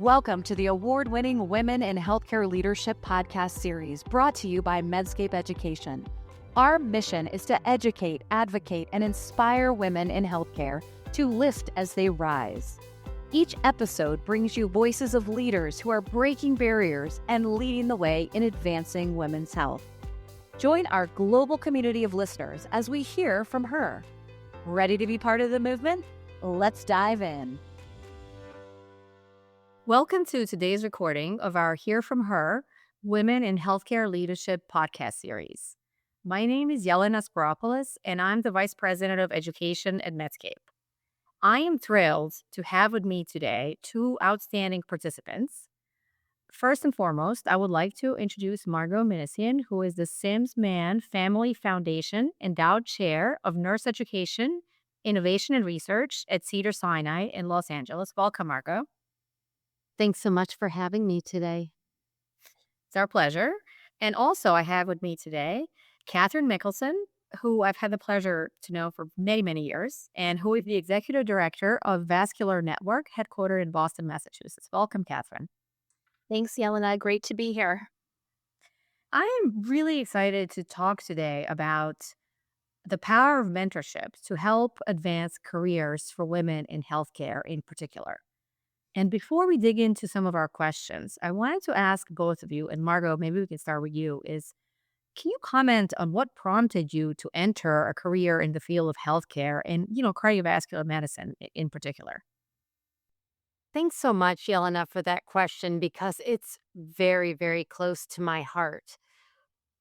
Welcome to the award-winning Women in Healthcare Leadership podcast series brought to you by Medscape Education. Our mission is to educate, advocate, and inspire women in healthcare to lift as they rise. Each episode brings you voices of leaders who are breaking barriers and leading the way in advancing women's health. Join our global community of listeners as we hear from her. Ready to be part of the movement? Let's dive in. Welcome to today's recording of our Hear From Her Women in Healthcare Leadership podcast series. My name is Yelena Sparopoulos, and I'm the Vice President of Education at Medscape. I am thrilled to have with me today two outstanding participants. First and foremost, I would like to introduce Margot Minasian, who is the Sims Mann Family Foundation Endowed Chair of Nurse Education, Innovation and Research at Cedars-Sinai in Los Angeles. Welcome, Margot. Thanks so much for having me today. It's our pleasure. And also, I have with me today Catherine Mickelson, who I've had the pleasure to know for many, many years, and who is the Executive Director of Vascular Network, headquartered in Boston, Massachusetts. Welcome, Catherine. Thanks, Yelena. Great to be here. I am really excited to talk today about the power of mentorship to help advance careers for women in healthcare in particular. And before we dig into some of our questions, I wanted to ask both of you, and Margot, maybe we can start with you, can you comment on what prompted you to enter a career in the field of healthcare and, cardiovascular medicine in particular? Thanks so much, Yelena, for that question because it's very, very close to my heart.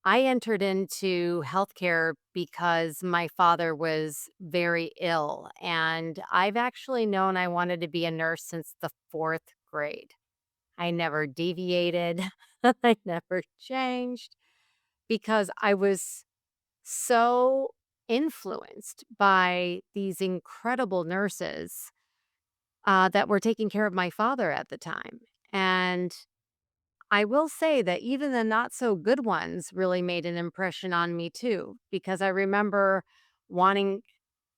I entered into healthcare because my father was very ill, and I've actually known I wanted to be a nurse since the fourth grade. I never deviated, I never changed because I was so influenced by these incredible nurses that were taking care of my father at the time. And I will say that even the not so good ones really made an impression on me too, because I remember wanting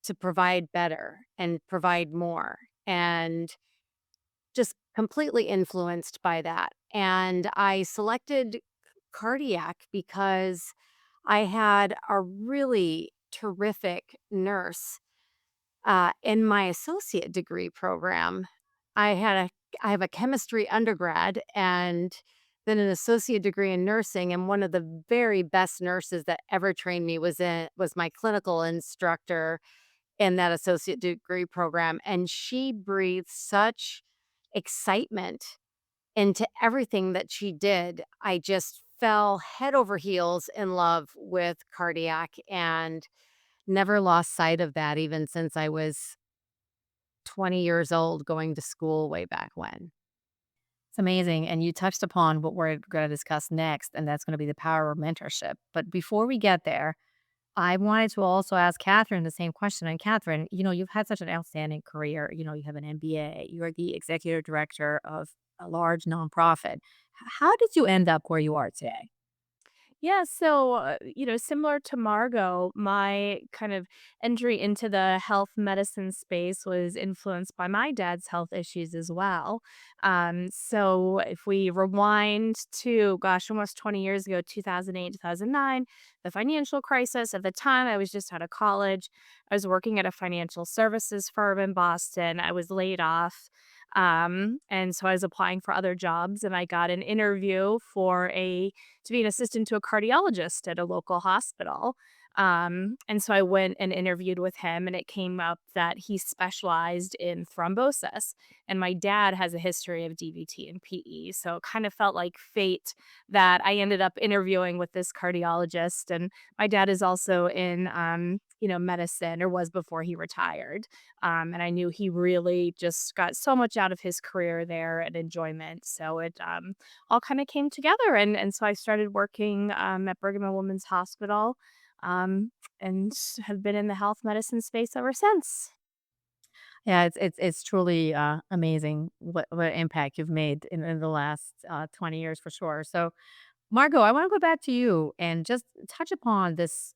to provide better and provide more and just completely influenced by that. And I selected cardiac because I had a really terrific nurse in my associate degree program. I have a chemistry undergrad and then an associate degree in nursing. And one of the very best nurses that ever trained me was my clinical instructor in that associate degree program. And she breathed such excitement into everything that she did. I just fell head over heels in love with cardiac and never lost sight of that even since I was 20 years old going to school way back when. It's amazing. And you touched upon what we're going to discuss next, and that's going to be the power of mentorship. But before we get there, I wanted to also ask Catherine the same question. And Catherine, you've had such an outstanding career. You have an MBA, you're the executive director of a large nonprofit. How did you end up where you are today? Yeah, so, similar to Margot, my kind of entry into the health medicine space was influenced by my dad's health issues as well. So if we rewind to, gosh, almost 20 years ago, 2008, 2009, the financial crisis. At the time, I was just out of college. I was working at a financial services firm in Boston. I was laid off. And so I was applying for other jobs, and I got an interview to be an assistant to a cardiologist at a local hospital. And so I went and interviewed with him, and it came up that he specialized in thrombosis. And my dad has a history of DVT and PE. So it kind of felt like fate that I ended up interviewing with this cardiologist. And my dad is also in, medicine, or was before he retired. And I knew he really just got so much out of his career there and enjoyment. So it all kind of came together. And so I started working at Brigham and Women's Hospital, and have been in the health medicine space ever since. Yeah, it's truly amazing what impact you've made in the last 20 years for sure. So, Margot, I want to go back to you and just touch upon this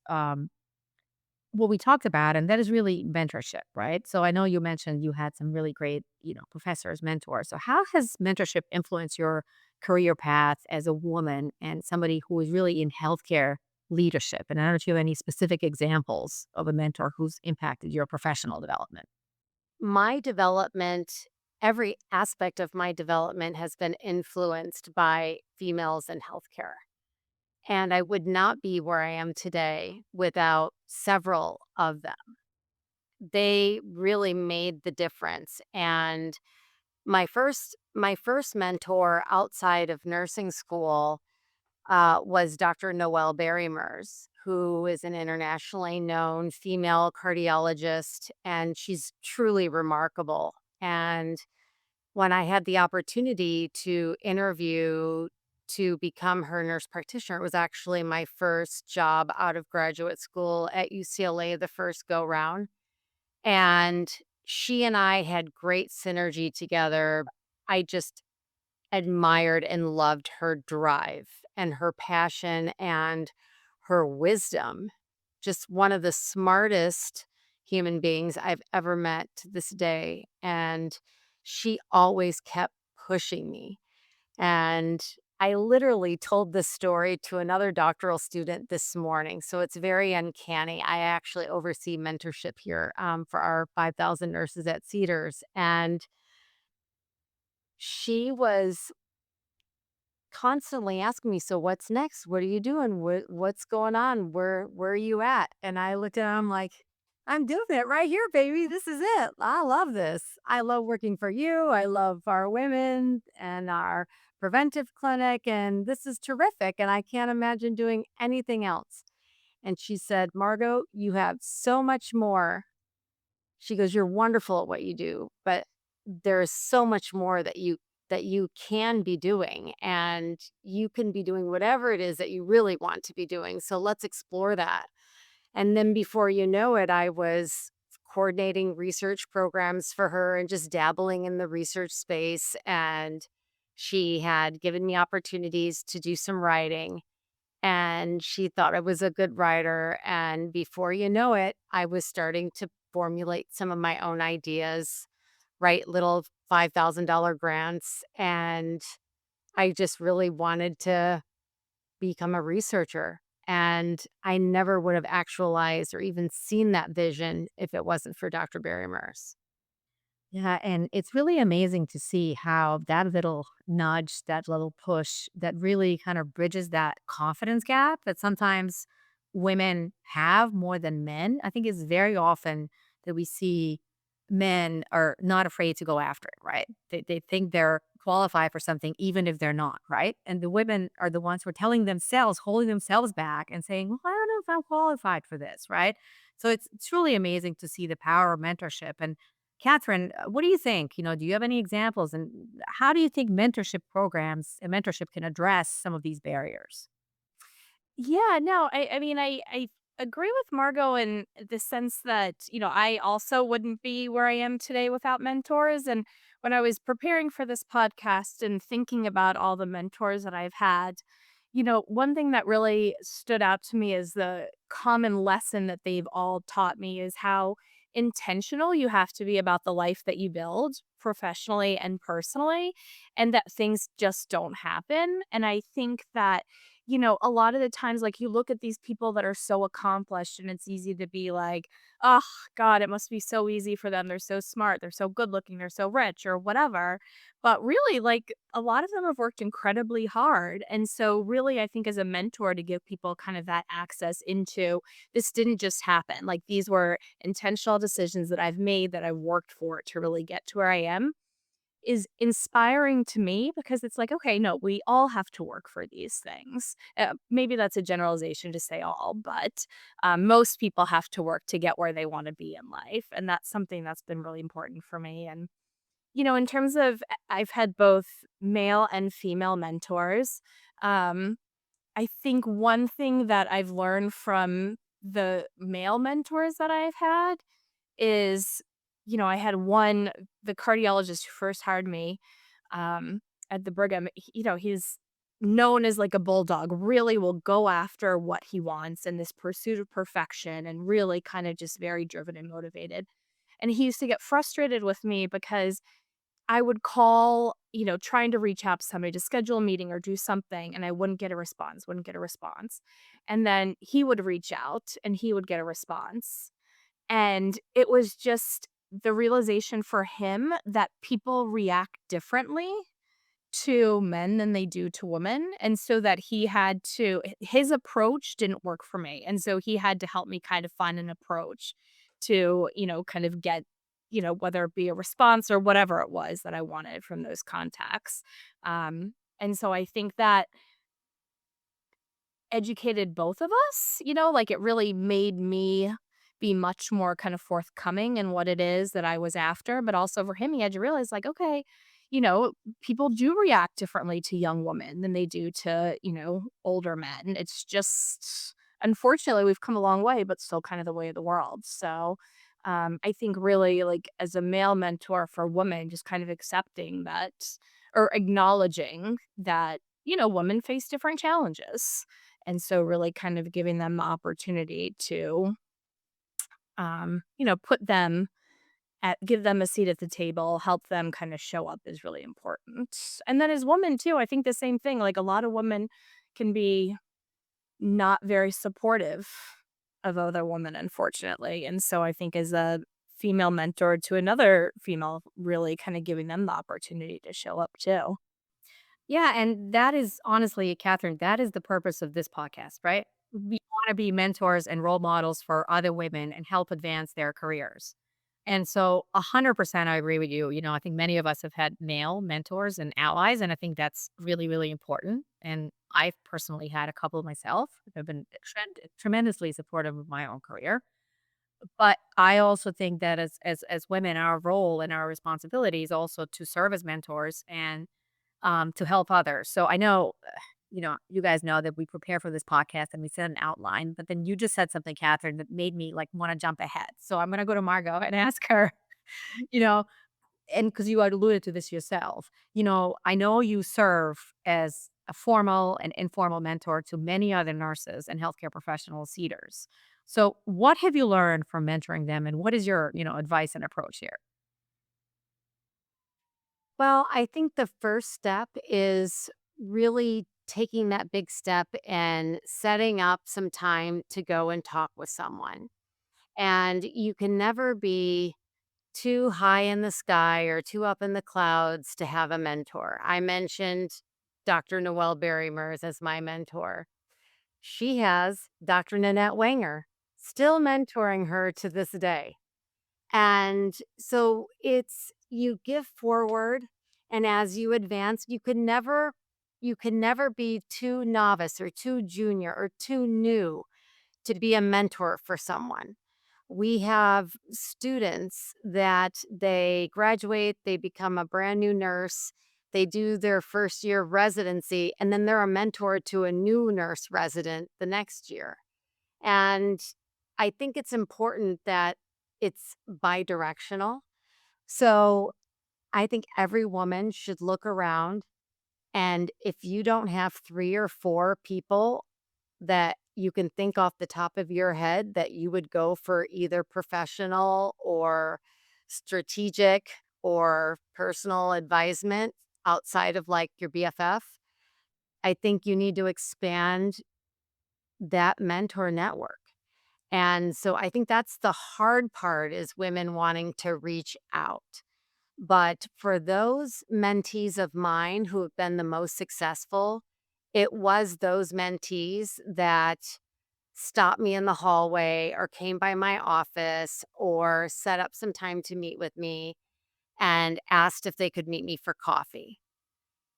what we talked about, and that is really mentorship, right? So I know you mentioned you had some really great, professors, mentors. So how has mentorship influenced your career path as a woman and somebody who is really in healthcare leadership? And I don't know if you have any specific examples of a mentor who's impacted your professional development. My development, every aspect of my development has been influenced by females in healthcare. And I would not be where I am today without several of them. They really made the difference. And my first mentor outside of nursing school was Dr. Noelle Barrymers, who is an internationally known female cardiologist, and she's truly remarkable. And when I had the opportunity to interview to become her nurse practitioner, it was actually my first job out of graduate school at UCLA, the first go round. And she and I had great synergy together. I just admired and loved her drive and her passion and her wisdom. Just one of the smartest human beings I've ever met to this day. And she always kept pushing me. And I literally told this story to another doctoral student this morning. So it's very uncanny. I actually oversee mentorship here for our 5,000 nurses at Cedars. And she was constantly asking me, "So what's next? What are you doing? What's going on? Where are you at?" And I looked at him like, "I'm doing it right here, baby. This is it. I love this. I love working for you. I love our women and our preventive clinic, and this is terrific. And I can't imagine doing anything else." And she said, "Margot, you have so much more." She goes, "You're wonderful at what you do, but there is so much more that you can be doing, and you can be doing whatever it is that you really want to be doing. So let's explore that." And then before you know it, I was coordinating research programs for her and just dabbling in the research space. And she had given me opportunities to do some writing, and she thought I was a good writer. And before you know it, I was starting to formulate some of my own ideas, write little $5,000 grants. And I just really wanted to become a researcher. And I never would have actualized or even seen that vision if it wasn't for Dr. Barry Morse. Yeah, and it's really amazing to see how that little nudge, that little push that really kind of bridges that confidence gap that sometimes women have more than men. I think it's very often that we see men are not afraid to go after it, right? They think they're qualified for something even if they're not, right? And the women are the ones who are telling themselves, holding themselves back and saying, "Well, I don't know if I'm qualified for this," right? So it's truly amazing to see the power of mentorship. And Catherine, what do you think? Do you have any examples? And how do you think mentorship programs and mentorship can address some of these barriers? Yeah, no, I mean, I agree with Margot in the sense that, I also wouldn't be where I am today without mentors. And when I was preparing for this podcast and thinking about all the mentors that I've had, one thing that really stood out to me is the common lesson that they've all taught me is how intentional you have to be about the life that you build professionally and personally, and that things just don't happen. And I think that a lot of the times, like, you look at these people that are so accomplished, and it's easy to be like, oh, God, it must be so easy for them. They're so smart. They're so good looking. They're so rich or whatever. But really, like, a lot of them have worked incredibly hard. And so, really, I think as a mentor, to give people kind of that access into this didn't just happen. Like, these were intentional decisions that I've made that I worked for to really get to where I am is inspiring to me because it's like, okay, no, we all have to work for these things. Maybe that's a generalization to say all, but most people have to work to get where they want to be in life. And that's something that's been really important for me. And, in terms of, I've had both male and female mentors. Um, I think one thing that I've learned from the male mentors that I've had is, I had one, the cardiologist who first hired me, um, at the Brigham, he's known as like a bulldog, really will go after what he wants in this pursuit of perfection and really kind of just very driven and motivated. And he used to get frustrated with me because I would call, trying to reach out to somebody to schedule a meeting or do something, and I wouldn't get a response, wouldn't get a response. And then he would reach out and he would get a response. And it was just the realization for him that people react differently to men than they do to women, and so that he had to his approach didn't work for me, and so he had to help me kind of find an approach to, kind of get, whether it be a response or whatever it was that I wanted from those contacts. And so I think that educated both of us, like, it really made me be much more kind of forthcoming in what it is that I was after, but also for him, he had to realize, like, okay, people do react differently to young women than they do to, older men. It's just unfortunately, we've come a long way, but still kind of the way of the world. So, I think really, like, as a male mentor for women, just kind of accepting that or acknowledging that, women face different challenges. And so really kind of giving them the opportunity to, put them give them a seat at the table, help them kind of show up is really important. And then as women too, I think the same thing. Like a lot of women can be not very supportive of other women, unfortunately. And so I think as a female mentor to another female, really kind of giving them the opportunity to show up too. Yeah, and that is honestly, Catherine, that is the purpose of this podcast, right? We want to be mentors and role models for other women and help advance their careers. And so 100% I agree with you. I think many of us have had male mentors and allies, and I think that's really, really important. And I've personally had a couple myself. I've been tremendously supportive of my own career. But I also think that as women, our role and our responsibility is also to serve as mentors and to help others. So I know, you guys know that we prepare for this podcast and we set an outline, but then you just said something, Catherine, that made me like want to jump ahead. So I'm going to go to Margot and ask her, you know, and because you had alluded to this yourself, I know you serve as a formal and informal mentor to many other nurses and healthcare professionals, leaders. So what have you learned from mentoring them and what is your, advice and approach here? Well, I think the first step is really taking that big step and setting up some time to go and talk with someone. And you can never be too high in the sky or too up in the clouds to have a mentor. I mentioned Dr. Noelle Barrymers as my mentor. She has Dr. Nanette Wanger, still mentoring her to this day. And so it's you give forward, and as you advance, you can never be too novice or too junior or too new to be a mentor for someone. We have students that they graduate, they become a brand new nurse, they do their first year of residency, and then they're a mentor to a new nurse resident the next year. And I think it's important that it's bidirectional. So I think every woman should look around. And if you don't have three or four people that you can think off the top of your head that you would go for either professional or strategic or personal advisement outside of like your BFF, I think you need to expand that mentor network. And so I think that's the hard part is women wanting to reach out. But for those mentees of mine who have been the most successful, it was those mentees that stopped me in the hallway or came by my office or set up some time to meet with me and asked if they could meet me for coffee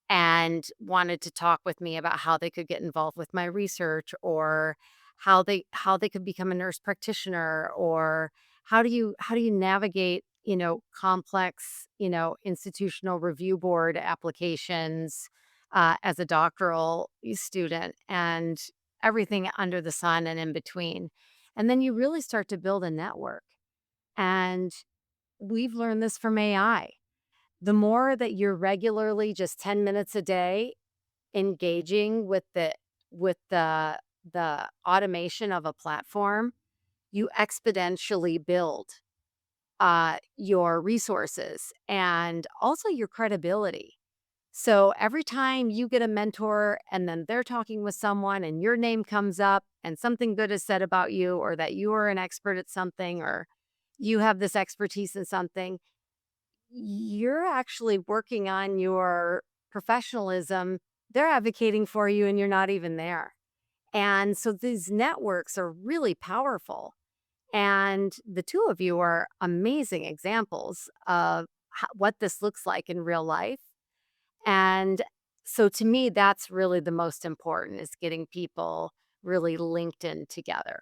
and wanted to talk with me about how they could get involved with my research or how they could become a nurse practitioner or how do you navigate complex institutional review board applications as a doctoral student and everything under the sun and in between. And then you really start to build a network. And we've learned this from AI. The more that you're regularly just 10 minutes a day engaging with the automation of a platform, you exponentially build your resources and also your credibility. So every time you get a mentor and then they're talking with someone and your name comes up and something good is said about you, or that you are an expert at something, or you have this expertise in something, you're actually working on your professionalism. They're advocating for you and you're not even there. And so these networks are really powerful. And the two of you are amazing examples of what this looks like in real life. And so to me, that's really the most important, is getting people really linked in together.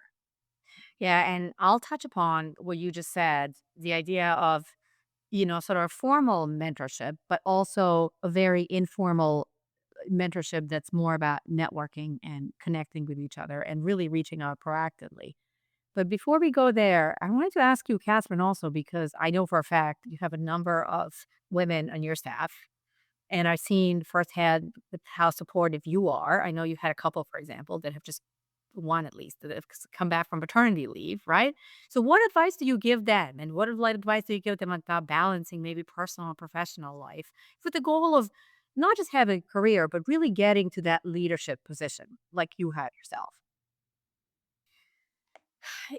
Yeah, and I'll touch upon what you just said, the idea of, sort of formal mentorship, but also a very informal mentorship that's more about networking and connecting with each other and really reaching out proactively. But before we go there, I wanted to ask you, Catherine, also, because I know for a fact you have a number of women on your staff, and I've seen firsthand how supportive you are. I know you had a couple, for example, that have just one at least that have come back from maternity leave, right? So, what advice do you give them, and what advice do you give them about balancing maybe personal and professional life with the goal of not just having a career, but really getting to that leadership position like you had yourself?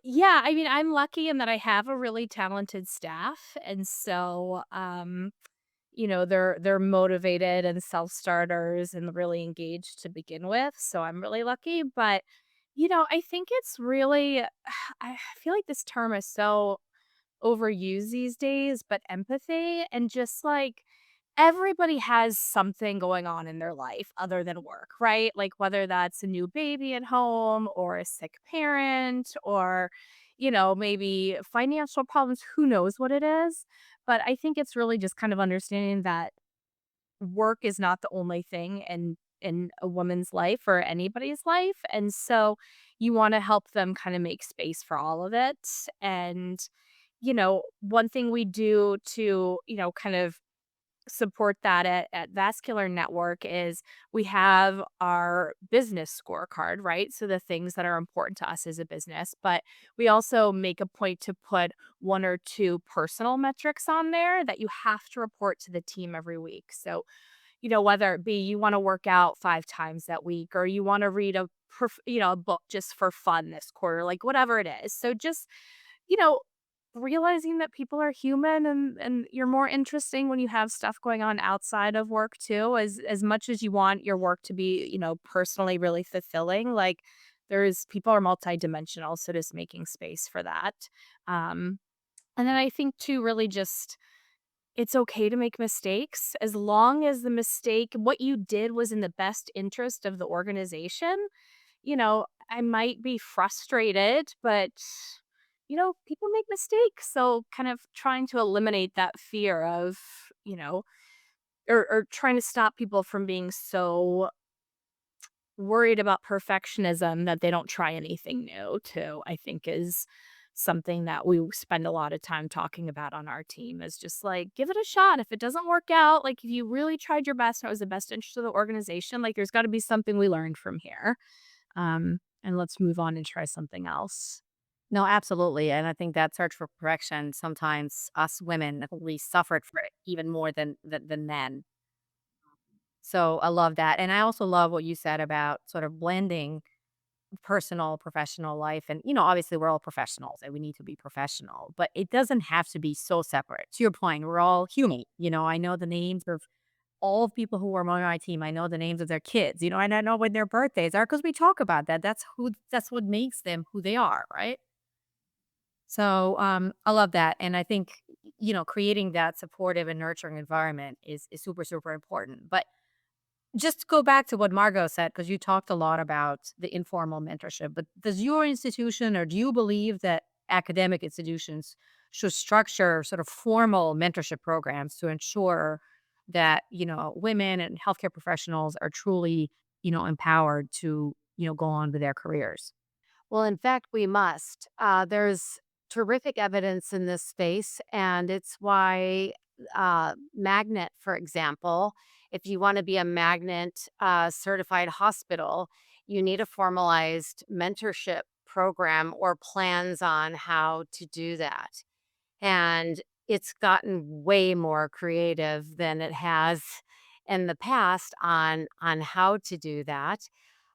Yeah, I mean, I'm lucky in that I have a really talented staff, and so they're motivated and self-starters and really engaged to begin with, so I'm really lucky, but I think it's really I feel like this term is so overused these days, but empathy and just like everybody has something going on in their life other than work, right? Like whether that's a new baby at home or a sick parent or, maybe financial problems, who knows what it is. But I think it's really just kind of understanding that work is not the only thing in a woman's life or anybody's life. And so you want to help them kind of make space for all of it. And one thing we do to, kind of support that at Vascular Network is we have our business scorecard, right? So the things that are important to us as a business, but we also make a point to put one or two personal metrics on there that you have to report to the team every week. So, whether it be you want to work out 5 times that week or you want to read a book just for fun this quarter, like whatever it is. So just you know, realizing that people are human and you're more interesting when you have stuff going on outside of work too, as much as you want your work to be, personally really fulfilling, like there's people are multidimensional, so just making space for that. Um and then I think too really just it's okay to make mistakes as long as the mistake what you did was in the best interest of the organization. I might be frustrated, but people make mistakes. So kind of trying to eliminate that fear of, you know, or trying to stop people from being so worried about perfectionism that they don't try anything new too, I think is something that we spend a lot of time talking about on our team is just like give it a shot. If it doesn't work out, like if you really tried your best and it was the best interest of the organization, like there's got to be something we learned from here. And let's move on and try something else. No, absolutely. And I think that search for correction, sometimes us women at least suffered for it even more than men. So I love that. And I also love what you said about sort of blending personal, professional life. And, obviously we're all professionals and we need to be professional, but it doesn't have to be so separate. To your point, we're all human. I know the names of all of people who are on my team. I know the names of their kids, and I know when their birthdays are because we talk about that. That's what makes them who they are, right? So I love that. And I think, creating that supportive and nurturing environment is super, super important. But just to go back to what Margot said, because you talked a lot about the informal mentorship, but does your institution or do you believe that academic institutions should structure sort of formal mentorship programs to ensure that, women and healthcare professionals are truly, empowered to, go on with their careers? Well, in fact, we must. There's terrific evidence in this space, and it's why Magnet, for example, If you want to be a magnet certified hospital, you need a formalized mentorship program or plans on how to do that. And it's gotten way more creative than it has in the past on how to do that.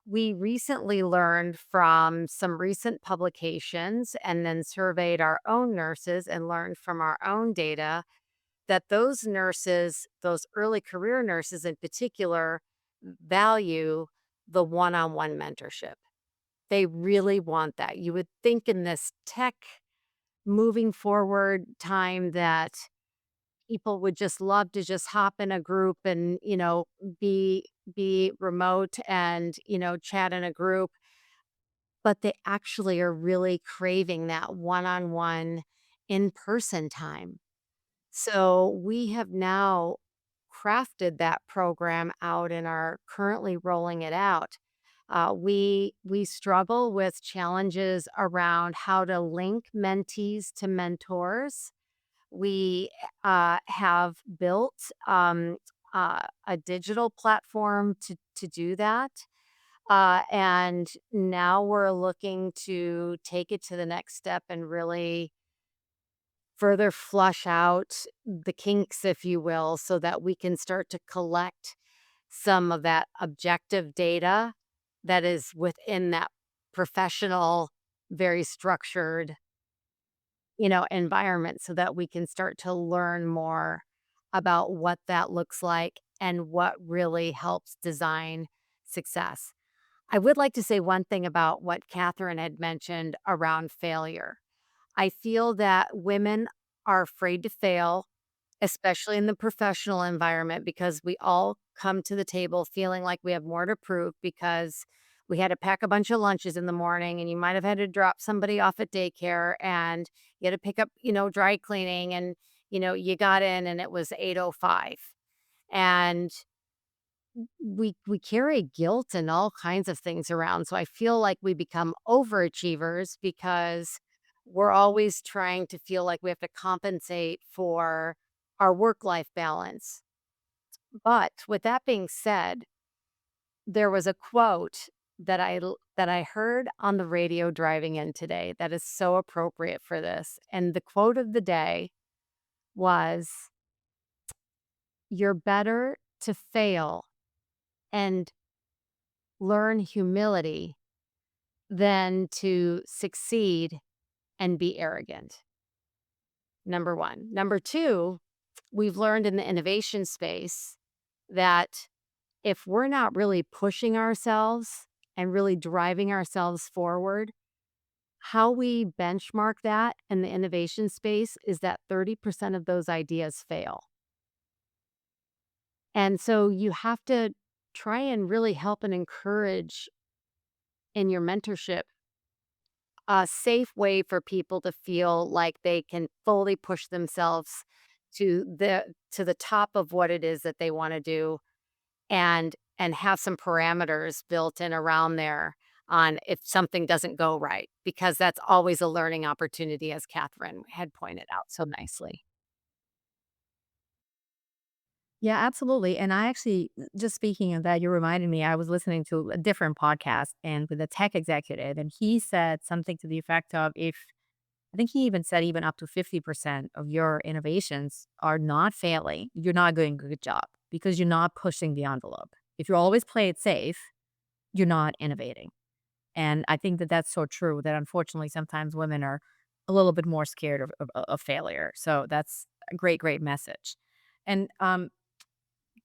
We recently learned from some recent publications and then surveyed our own nurses and learned from our own data that those nurses, those early career nurses in particular, value the one-on-one mentorship. They really want that. You would think in this tech moving forward time that people would just love to just hop in a group and, be remote and, chat in a group, but they actually are really craving that one-on-one in-person time. So we have now crafted that program out and are currently rolling it out. We struggle with challenges around how to link mentees to mentors. We have built a digital platform to do that. And now we're looking to take it to the next step and really further flush out the kinks, if you will, so that we can start to collect some of that objective data that is within that professional, very structured, environment so that we can start to learn more about what that looks like and what really helps design success. I would like to say one thing about what Catherine had mentioned around failure. I feel that women are afraid to fail, especially in the professional environment, because we all come to the table feeling like we have more to prove because we had to pack a bunch of lunches in the morning and you might have had to drop somebody off at daycare and you had to pick up, dry cleaning and, you got in and it was 8:05. And we carry guilt and all kinds of things around. So I feel like we become overachievers because we're always trying to feel like we have to compensate for our work-life balance. But with that being said, there was a quote that I heard on the radio driving in today that is so appropriate for this. And the quote of the day was, "You're better to fail and learn humility than to succeed and be arrogant." Number 1. Number 2, we've learned in the innovation space that if we're not really pushing ourselves and really driving ourselves forward, how we benchmark that in the innovation space is that 30% of those ideas fail. And so you have to try and really help and encourage in your mentorship a safe way for people to feel like they can fully push themselves to the top of what it is that they want to do and have some parameters built in around there on if something doesn't go right because that's always a learning opportunity as Catherine had pointed out so nicely. Yeah, absolutely. And I actually, just speaking of that, you reminded me, I was listening to a different podcast and with a tech executive, and he said something to the effect of if, I think he even said even up to 50% of your innovations are not failing, you're not doing a good job because you're not pushing the envelope. If you always play it safe, you're not innovating. And I think that that's so true that unfortunately sometimes women are a little bit more scared of failure. So that's a great, great message. And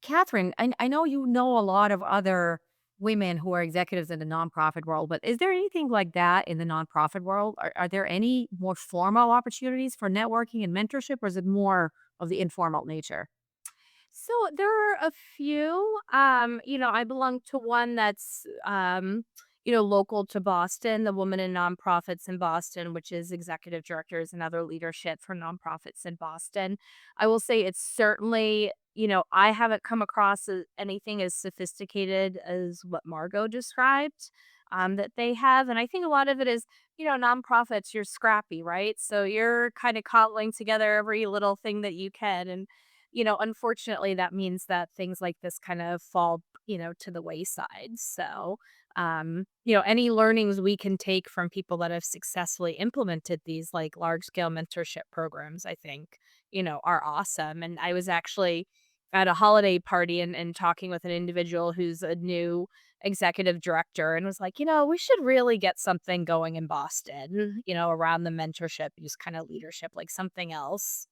Catherine, I know you know a lot of other women who are executives in the nonprofit world, but is there anything like that in the nonprofit world? Are there any more formal opportunities for networking and mentorship, or is it more of the informal nature? So there are a few. I belong to one that's local to Boston, the Women in Nonprofits in Boston, which is executive directors and other leadership for nonprofits in Boston. I will say it's certainly, I haven't come across anything as sophisticated as what Margot described. That they have. And I think a lot of it is, nonprofits, you're scrappy, right? So you're kind of cobbling together every little thing that you can. And unfortunately, that means that things like this kind of fall, to the wayside. So, any learnings we can take from people that have successfully implemented these like large scale mentorship programs, I think, are awesome. And I was actually at a holiday party and talking with an individual who's a new executive director and was like, we should really get something going in Boston, around the mentorship, use kind of leadership, like something else.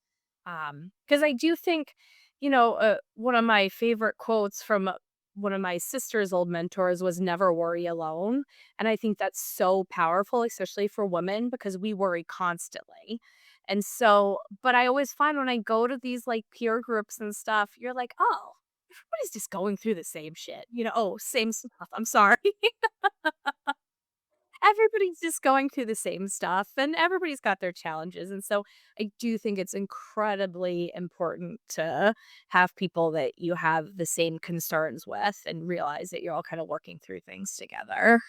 Because I do think, one of my favorite quotes from one of my sister's old mentors was never worry alone. And I think that's so powerful, especially for women, because we worry constantly. And so, but I always find when I go to these like peer groups and stuff, you're like, oh, everybody's just going through the same shit. Oh, same stuff. I'm sorry. Everybody's just going through the same stuff and everybody's got their challenges. And so I do think it's incredibly important to have people that you have the same concerns with and realize that you're all kind of working through things together.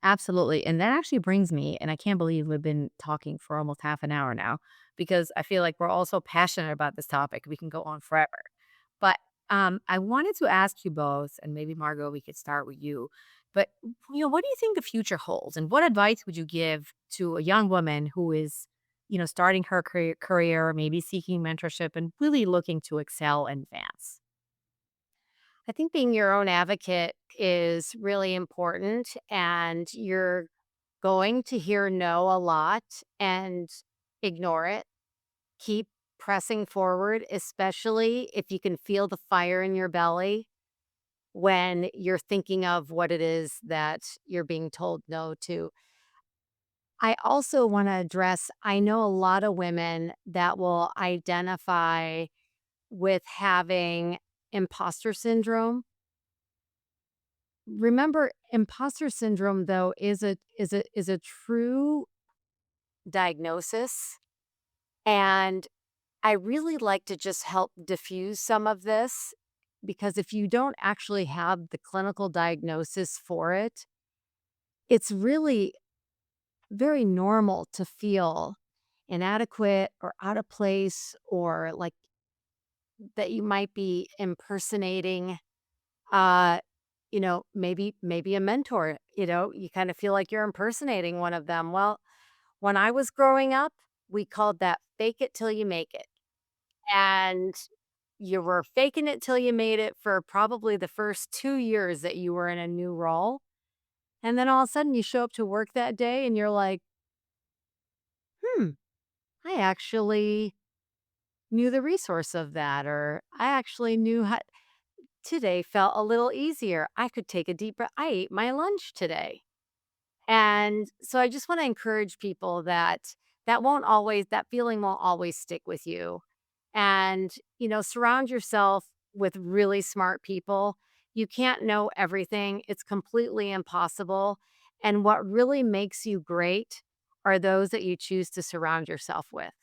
Absolutely. And that actually brings me, and I can't believe we've been talking for almost half an hour now because I feel like we're all so passionate about this topic. We can go on forever. But I wanted to ask you both, and maybe Margot, we could start with you. But what do you think the future holds, and what advice would you give to a young woman who is, starting her career, maybe seeking mentorship, and really looking to excel and advance? I think being your own advocate is really important, and you're going to hear no a lot and ignore it. Keep pressing forward, especially if you can feel the fire in your belly when you're thinking of what it is that you're being told no to. I also want to address I know a lot of women that will identify with having imposter syndrome. Remember, imposter syndrome though is a true diagnosis, and I really like to just help diffuse some of this because if you don't actually have the clinical diagnosis for it, it's really very normal to feel inadequate or out of place or like that you might be impersonating maybe a mentor, you kind of feel like you're impersonating one of them. Well, when I was growing up, we called that fake it till you make it. And you were faking it till you made it for probably the first 2 years that you were in a new role. And then all of a sudden you show up to work that day and you're like, "Hmm, I actually knew the resource of that," or "I actually knew how today felt a little easier. I could take a deep breath. I ate my lunch today." And so I just want to encourage people that that feeling won't always stick with you. And, surround yourself with really smart people. You can't know everything. It's completely impossible. And what really makes you great are those that you choose to surround yourself with.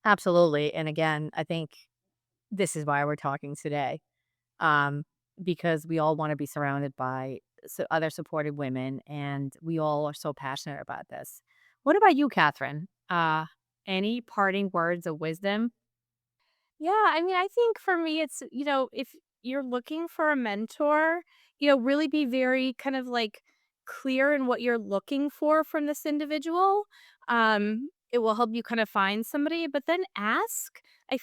Absolutely. And again, I think this is why we're talking today, um, because we all want to be surrounded by other supportive women, and we all are so passionate about this. What about you, Catherine? Any parting words of wisdom? Yeah, I mean, I think for me, it's, if you're looking for a mentor, really be very kind of like clear in what you're looking for from this individual. It will help you kind of find somebody, but then ask. I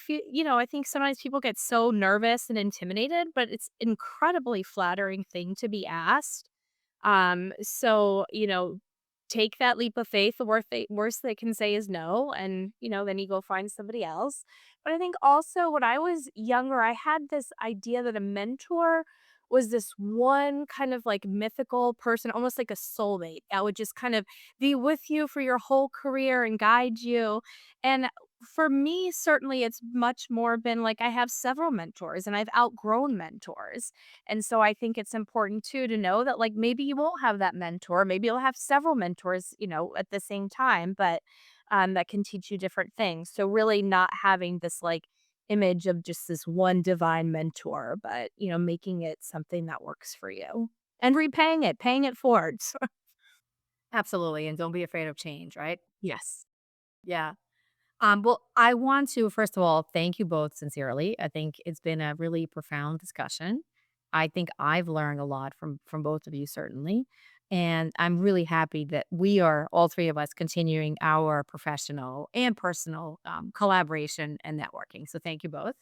think sometimes people get so nervous and intimidated, but it's incredibly flattering thing to be asked. So, take that leap of faith. The worst they can say is no. And, then you go find somebody else. But I think also when I was younger, I had this idea that a mentor was this one kind of like mythical person, almost like a soulmate that would just kind of be with you for your whole career and guide you. And for me, certainly it's much more been like I have several mentors and I've outgrown mentors. And so I think it's important too to know that like maybe you won't have that mentor, maybe you'll have several mentors, at the same time, but that can teach you different things. So really not having this like image of just this one divine mentor, but making it something that works for you and repaying it, paying it forward. Absolutely. And don't be afraid of change, right? Yes. Yeah. Well, I want to, first of all, thank you both sincerely. I think it's been a really profound discussion. I think I've learned a lot from both of you, certainly. And I'm really happy that we are, all three of us, continuing our professional and personal collaboration and networking. So thank you both.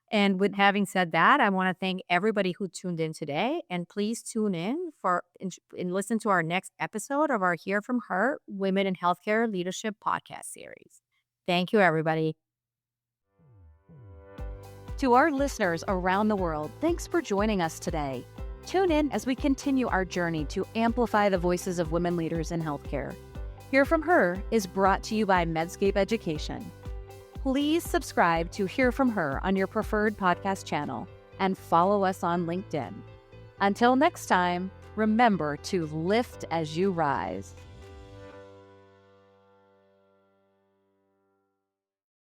And with having said that, I want to thank everybody who tuned in today. And please tune in and listen to our next episode of our Hear From Her Women in Healthcare Leadership podcast series. Thank you, everybody. To our listeners around the world, thanks for joining us today. Tune in as we continue our journey to amplify the voices of women leaders in healthcare. Hear From Her is brought to you by Medscape Education. Please subscribe to Hear From Her on your preferred podcast channel and follow us on LinkedIn. Until next time, remember to lift as you rise.